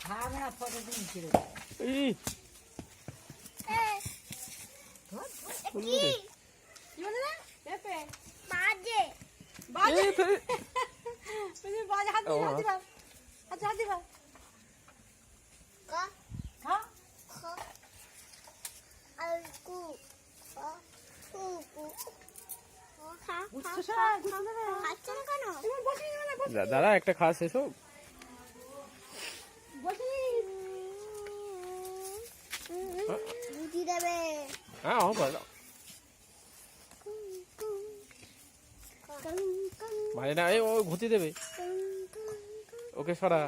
খাবে না ফটো দিয়েছিল বাজে বাজে বাজে হাত দিবা হাত দিবা কা খা খা আর কু কু কু খা খাচ্ছে না কেন দাদা একটা খাওয়া শেষ হোক বুঝি দেবে হ্যাঁ হোক মানে না ও ঘুতি দেবে ওকে সরা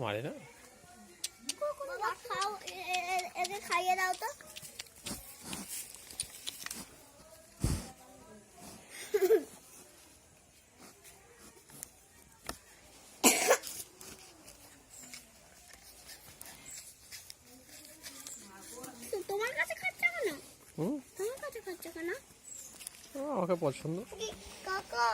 মারে না খাইয়ে দাও তো তোমার কাছে খাচ্ছে কেন তোমার কাছে খাচ্ছে কেন আমাকে পছন্দ কাকা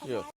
যাও